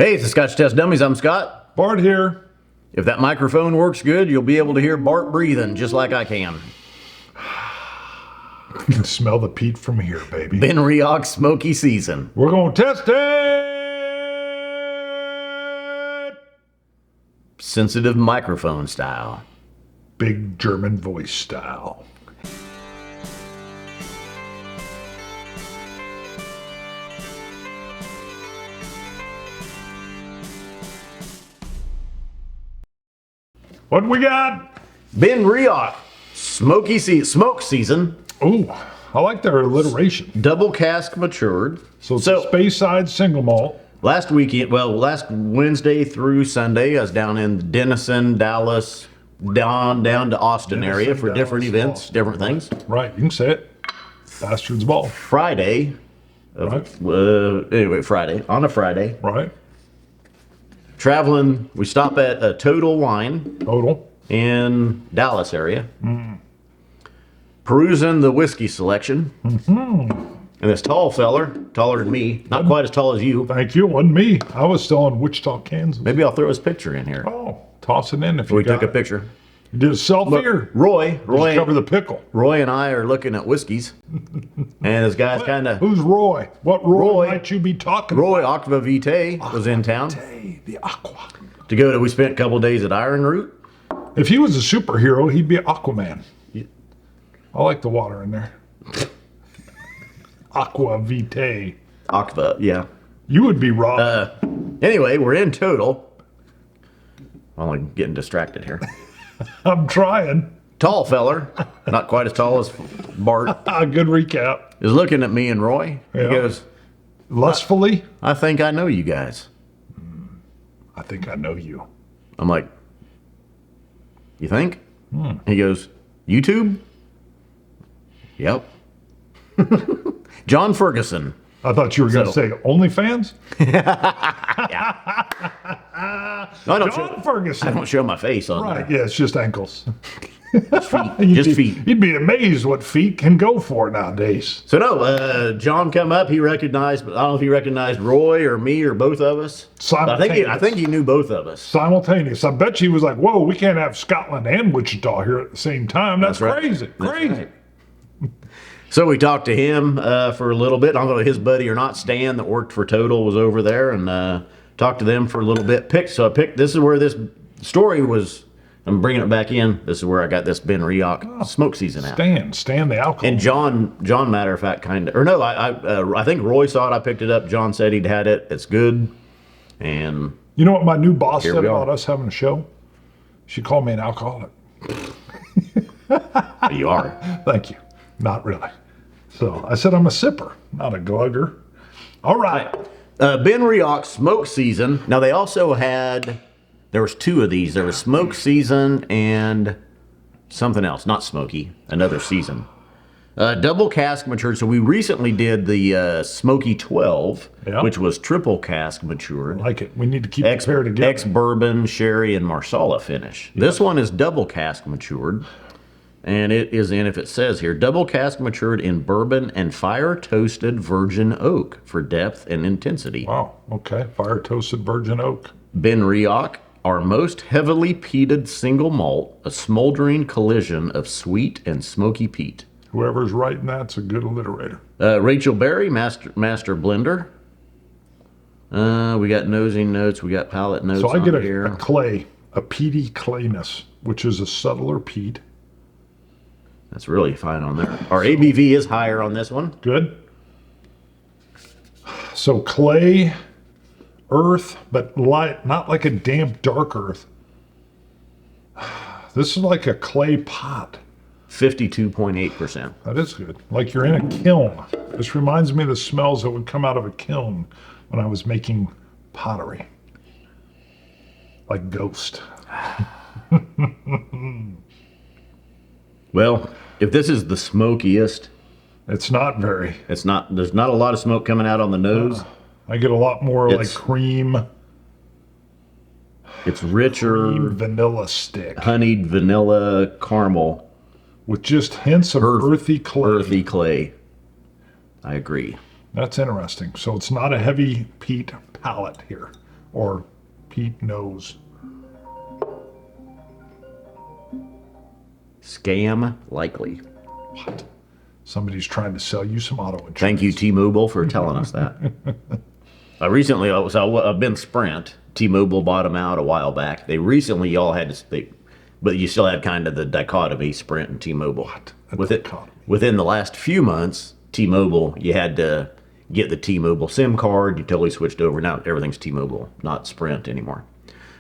Hey, it's the Scotch Test Dummies. I'm Scott. Bart here. If that microphone works good, you'll be able to hear Bart breathing just like I can. You can smell the peat from here, baby. Benriach Smoky season. We're going to test it! Sensitive microphone style. Big German voice style. What we got? Benriach Smoky smoke season. Ooh, I like their alliteration. Double cask matured. So it's a Speyside single malt. Last Wednesday through Sunday, I was down in Denison, Dallas, down to Austin area for different events, different things. Right, you can say it. Bastard's ball. Friday. Right. Friday. On a Friday. Right. Traveling, we stop at a Total Wine. Total. In Dallas area. Perusing the whiskey selection. And this tall feller, taller than me, not quite as tall as you. Thank you. It wasn't me. I was still in Wichita, Kansas. Maybe I'll throw his picture in here. Oh, toss it in if you We took a picture. You did a selfie or? Roy, cover the pickle. Roy and I are looking at whiskeys. And this guy's kind of... Who's Roy? What Roy might you be talking Roy about? Aqua Vitae was in town. The Aqua. We spent a couple days at Iron Root. If he was a superhero, he'd be Aquaman. Yeah. I like the water in there. Aqua Vitae. Aqua, yeah. You would be wrong. Anyway, we're in Total. I'm getting distracted here. I'm trying. Tall feller, not quite as tall as Bart. Good recap. Is looking at me and Roy. Yeah. He goes, lustfully? I think I know you guys. I think I know you. I'm like, you think? He goes, YouTube? Yep. John Ferguson. I thought you were going to say OnlyFans? No, John Ferguson. I don't show my face on Right, there. yeah, it's just ankles. Just feet. You'd be amazed what feet can go for nowadays. So no, John come up. He recognized, I don't know if he recognized Roy or me or both of us. I think he knew both of us. Simultaneous. I bet you he was like, whoa, we can't have Scotland and Wichita here at the same time. That's right. Crazy. That's Crazy. Right. So we talked to him for a little bit. I don't know if his buddy or not, Stan, that worked for Total, was over there, and talked to them for a little bit. This is where this story was. I'm bringing it back in. This is where I got this Benriach smoke season out. Stan the alcohol. And John, matter of fact, I think Roy saw it. I picked it up. John said he'd had it. It's good. And you know what my new boss said we about are. us having a show? She called me an alcoholic. You are. Thank you. Not really. So I said I'm a sipper, not a glugger. All right. Benriach smoke season. Now they also had, there was two of these. There was smoke season and something else, not smoky, another season. Double cask matured. So we recently did the Smoky 12, which was triple cask matured. I like it. We need to keep it paired together. Ex-bourbon, sherry, and Marsala finish. Yeah. This one is double cask matured. And it is in, if it says here, double cask matured in bourbon and fire toasted virgin oak for depth and intensity. Wow, okay. Fire toasted virgin oak. Benriach, our most heavily peated single malt, a smoldering collision of sweet and smoky peat. Whoever's writing that's a good alliterator. Rachel Berry, master blender. We got nosing notes, we got palate notes. So I get here. a clay, a peaty clayness, which is a subtler peat. That's really fine on there. Our ABV is higher on this one. Good. So clay, earth, but light, not like a damp, dark earth. This is like a clay pot. 52.8%. That is good. Like you're in a kiln. This reminds me of the smells that would come out of a kiln when I was making pottery. Like Ghost. Well, if this is the smokiest, it's not very. It's not. There's not a lot of smoke coming out on the nose. I get a lot more like cream. It's richer. Cream vanilla stick. Honeyed vanilla caramel. With just hints of earthy clay. Earthy clay. I agree. That's interesting. So it's not a heavy peat palate here. or peat nose. Scam likely. What? Somebody's trying to sell you some auto insurance. Thank you, T-Mobile, for telling us that. I've been Sprint. T-Mobile bought them out a while back. They recently y'all had to, but you still had kind of the dichotomy, Sprint and T-Mobile. Within the last few months, T-Mobile, you had to get the T-Mobile SIM card. You totally switched over. Now everything's T-Mobile, not Sprint anymore.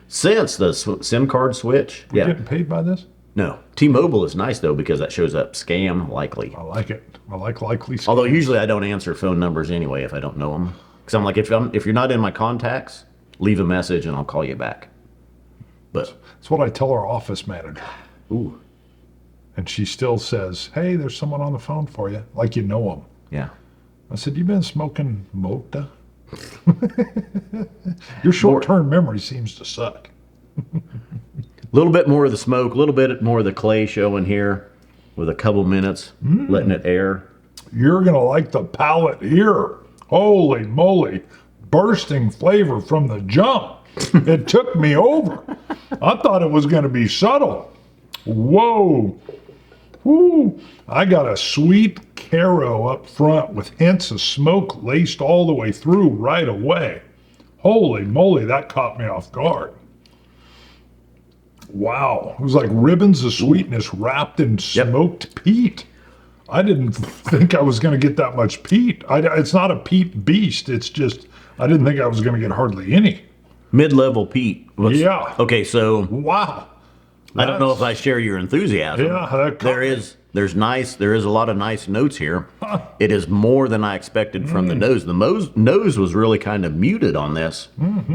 Since the SIM card switch, You getting paid by this? No, T-Mobile is nice though because that shows up scam likely. I like it. I like likely scam. Although usually I don't answer phone numbers anyway if I don't know them. Because I'm like, if you're not in my contacts, leave a message and I'll call you back. But that's what I tell our office manager. Ooh. And she still says, hey, there's someone on the phone for you, like you know them. Yeah. I said, you been smoking Mota? Your short-term memory seems to suck. A little bit more of the smoke, a little bit more of the clay showing here with a couple minutes, letting it air. You're going to like the palate here. Holy moly. Bursting flavor from the jump. It took me over. I thought it was going to be subtle. Whoa. Woo. I got a sweet caro up front with hints of smoke laced all the way through right away. Holy moly, that caught me off guard. Wow. It was like ribbons of sweetness wrapped in smoked peat. I didn't think I was going to get that much peat. It's not a peat beast. It's just, I didn't think I was going to get hardly any. Mid-level peat. Yeah. Okay, so. Wow. I don't know if I share your enthusiasm. Yeah. There is a lot of nice notes here. It is more than I expected from the nose. The nose was really kind of muted on this.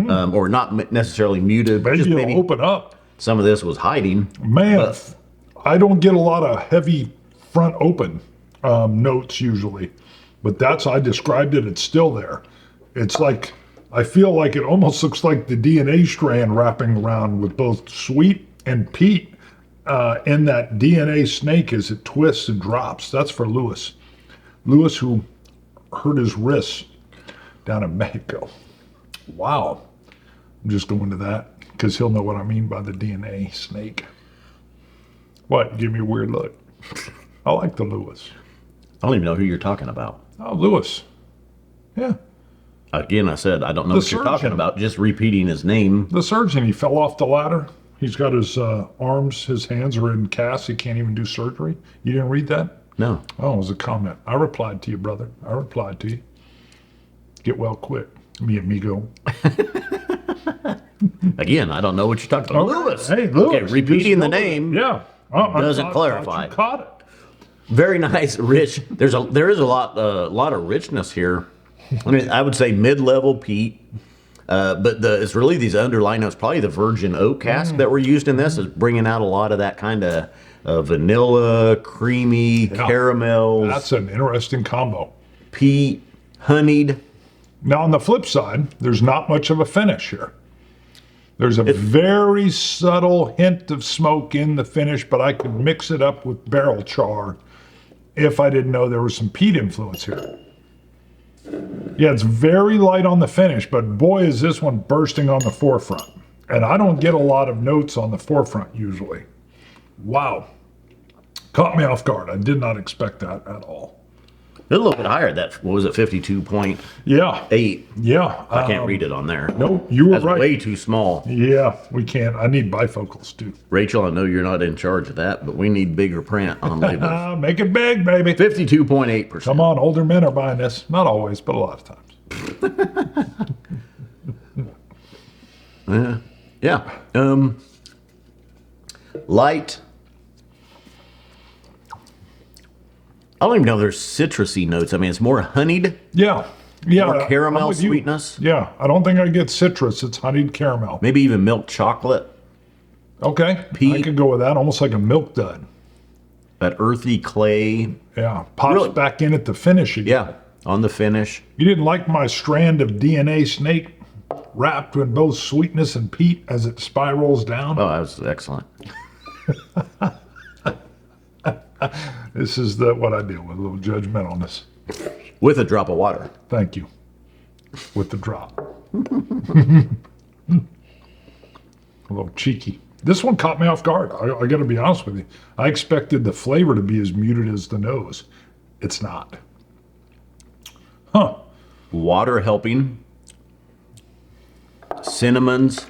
Or not necessarily muted, but just maybe open up. Some of this was hiding. Man, I don't get a lot of heavy front open notes usually, but I described it, it's still there. It's like, I feel like it almost looks like the DNA strand wrapping around with both sweet and peat in that DNA snake as it twists and drops. That's for Lewis. Lewis, who hurt his wrists down in Mexico. Wow. I'm just going to that because he'll know what I mean by the DNA snake. What? Give me a weird look. I like the Lewis. I don't even know who you're talking about. Oh, Lewis. Yeah. Again, I said, I don't know what you're talking about. Just repeating his name. The surgeon, he fell off the ladder. He's got his arms, his hands are in casts. He can't even do surgery. You didn't read that? No. Oh, it was a comment. I replied to you, brother. I replied to you. Get well quick, mi amigo. Again, I don't know what you're talking about. Lewis. Hey, Lewis. Okay, repeating the name doesn't clarify. You caught it. Very nice, rich. There is a lot of richness here. I mean, I would say mid-level peat, but it's really these underlying notes. Probably the virgin oak cask that were used in this is bringing out a lot of that kind of vanilla, creamy, caramels. That's an interesting combo. Peat, honeyed. Now on the flip side, there's not much of a finish here. There's a very subtle hint of smoke in the finish, but I could mix it up with barrel char if I didn't know there was some peat influence here. Yeah, it's very light on the finish, but boy, is this one bursting on the forefront. And I don't get a lot of notes on the forefront usually. Wow. Caught me off guard. I did not expect that at all. It's a little bit higher. What was it, 52.8? Yeah. I can't read it on there. No, you were That's right. way too small. Yeah, we can't. I need bifocals too. Rachel, I know you're not in charge of that, but we need bigger print on labels. Make it big, baby. 52.8%. Come on, older men are buying this. Not always, but a lot of times. Yeah. Light. I don't even know if there's citrusy notes. I mean, it's more honeyed. Yeah. More caramel sweetness. Yeah, I don't think I get citrus. It's honeyed caramel. Maybe even milk chocolate. Okay. I could go with that. Almost like a milk dud. That earthy clay. Yeah. Pops back in at the finish again. Yeah, on the finish. You didn't like my strand of DNA snake wrapped in both sweetness and peat as it spirals down? Oh, that was excellent. This is what I deal with, a little judgmentalness. With a drop of water. Thank you. With the drop. A little cheeky. This one caught me off guard. I got to be honest with you. I expected the flavor to be as muted as the nose. It's not. Huh. Water helping. Cinnamons.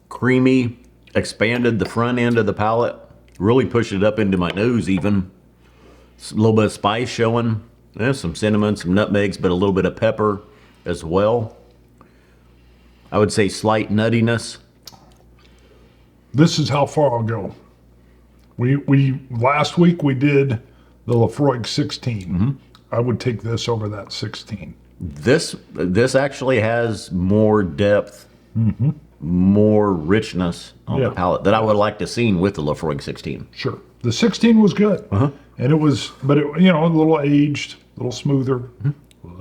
Creamy. Expanded the front end of the palate. Really pushed it up into my nose even. A little bit of spice showing. Some cinnamon, some nutmegs, but a little bit of pepper as well. I would say slight nuttiness. This is how far I'll go. We last week we did the Lafroig 16. Mm-hmm. I would take this over that 16. This actually has more depth, more richness on the palate that I would like to see with the Lafroig 16. Sure. The 16 was good. And it was, but it, you know, a little aged, a little smoother, a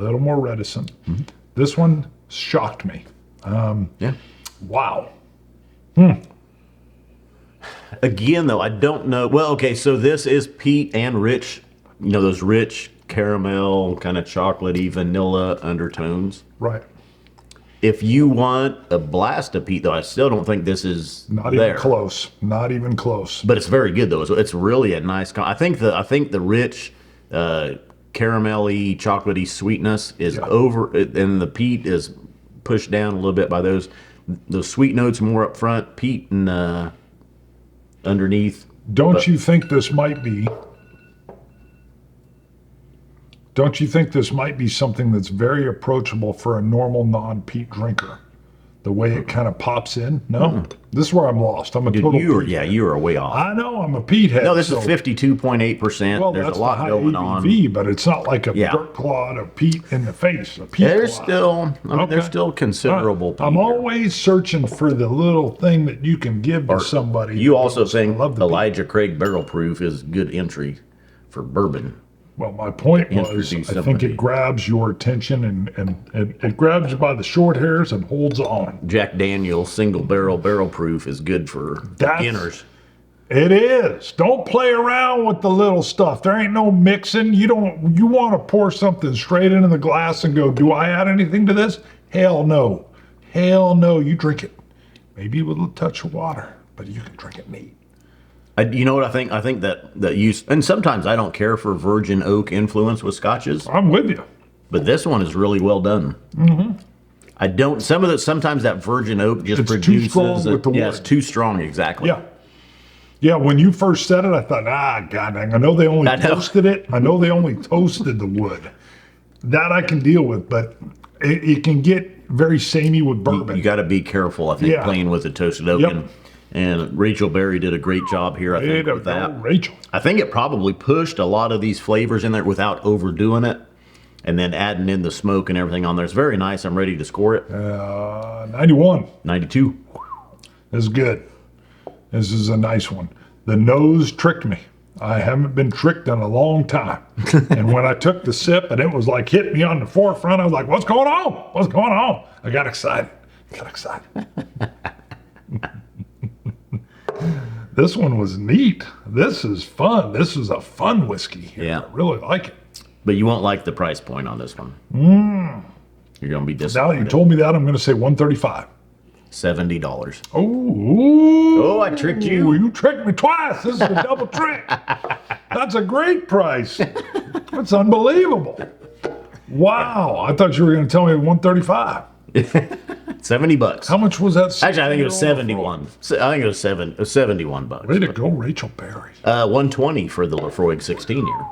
little more reticent. This one shocked me. Yeah. Wow. Again, though, I don't know. Well, okay, so this is peat and rich, you know, those rich caramel, kind of chocolatey, vanilla undertones. Right. If you want a blast of peat, though, I still don't think this is Not there. even close. Not even close. But it's very good, though. It's really a nice. I think the rich, caramelly, chocolatey sweetness is over, and the peat is pushed down a little bit by those sweet notes more up front, peat and underneath. Don't you think this might be something that's very approachable for a normal non-peat drinker? The way it kind of pops in? No? This is where I'm lost. I'm a total peat head. You are way off. I know, I'm a peat head. No, this is 52.8%. Well, There's that's a lot the high going ABV, on. but it's not like a dirt clod of peat in the face. A peat There's clod. there's still considerable peat I'm here. always searching for the little thing that you can give to somebody. You also because I think love the peat. Elijah Craig Barrel Proof is good entry for bourbon. Well, my point was, Introduce I think somebody. it grabs your attention and it grabs you by the short hairs and holds on. Jack Daniel's single barrel proof is good for beginners. It is. Don't play around with the little stuff. There ain't no mixing. You want to pour something straight into the glass and go, do I add anything to this? Hell no. Hell no. You drink it. Maybe with a touch of water, but you can drink it neat. You know what I think? I think that use, and sometimes I don't care for virgin oak influence with scotches, I'm with you. but this one is really well done. I don't. Sometimes that virgin oak just It's too produces. strong with the it's wood. too strong. Exactly. Yeah. Yeah, when you first said it, I thought, god dang, I know they only toasted it. I know they only toasted the wood. That I can deal with, but it can get very samey with bourbon. You got to be careful. I think Yeah. playing with the toasted oak, Yep. and Rachel Berry did a great job here. I Way think to with go, that. Rachel. I think it probably pushed a lot of these flavors in there without overdoing it, and then adding in the smoke and everything on there. It's very nice. I'm ready to score it. 91 92. is good. This is a nice one. The nose tricked me. I haven't been tricked in a long time. And when I took the sip and it was like hit me on the forefront, I was like, what's going on? What's going on? I got excited. This one was neat. This is fun. This is a fun whiskey here. Yeah. I really like it. But you won't like the price point on this one. You're going to be Now disappointed. you told me that, I'm going to say 135. $70. Oh, I tricked you. You tricked me twice. This is a double trick. That's a great price. That's unbelievable. Wow. I thought you were going to tell me 135. $70. How much was that? Actually, I think it was 71. I think it was 71 bucks. Way to go, Rachel Berry. 120 for the Lafroig 16 here.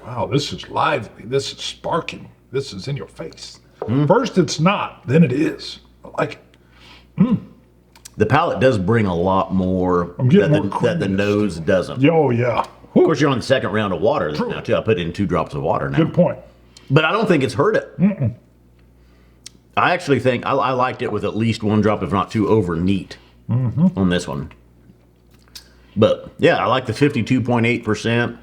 Wow, this is lively. This is sparking. This is in your face. First it's not, then it is. I like it. The palate does bring a lot more I'm getting that, more that the creaminess. nose doesn't. Oh, yeah. Of course, you're on the second round of water now, too. I put in 2 drops of water now. Good point. But I don't think it's hurt it. I actually think I liked it with at least 1 drop, if not 2, over neat on this one. But, yeah, I like the 52.8%.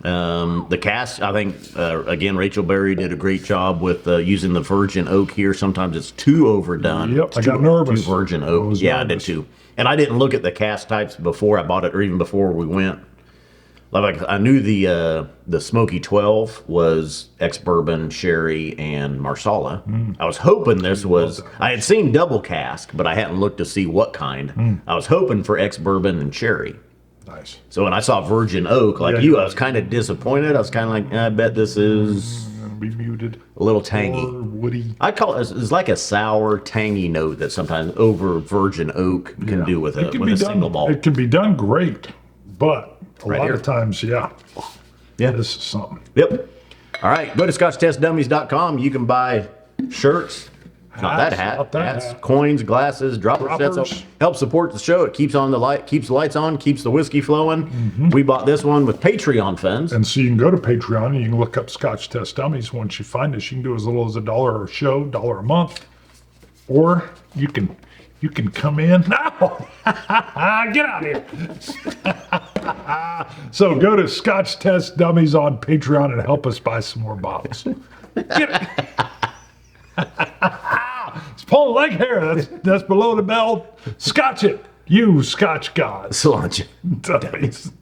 The cask, I think, again, Rachel Berry did a great job with using the virgin oak here. Sometimes it's too overdone. Yep, I got nervous. Too virgin oak. I was Yeah, I did nervous. too. And I didn't look at the cask types before I bought it or even before we went. Like I knew the Smoky 12 was ex-bourbon, sherry, and marsala. I was hoping this was. I had seen double cask, but I hadn't looked to see what kind. I was hoping for ex-bourbon and sherry. Nice. So when I saw virgin oak, like Yeah, you, yeah. I was kind of disappointed. I was kind of like, I bet this is Be muted. a little tangy. Or woody. I call it it's like a sour, tangy note that sometimes over virgin oak can do with It a single malt. It can be done great, but a Right lot here. of times, yeah, Yeah. this is something. Yep. All right. Go to ScotchTestDummies.com. You can buy shirts. Not that hat. Not that hats, hat. coins, glasses, dropper sets. Droppers. Help support the show. It keeps on the light, keeps the lights on, keeps the whiskey flowing. Mm-hmm. We bought this one with Patreon funds. And so you can go to Patreon and you can look up Scotch Test Dummies. Once you find us, you can do as little as $1 a show, $1 a month, or you can come in now. Get out of here. So go to Scotch Test Dummies on Patreon and help us buy some more bottles. It's pulling leg hair. That's below the belt. Scotch it, you Scotch gods. Cilantro. Dummies.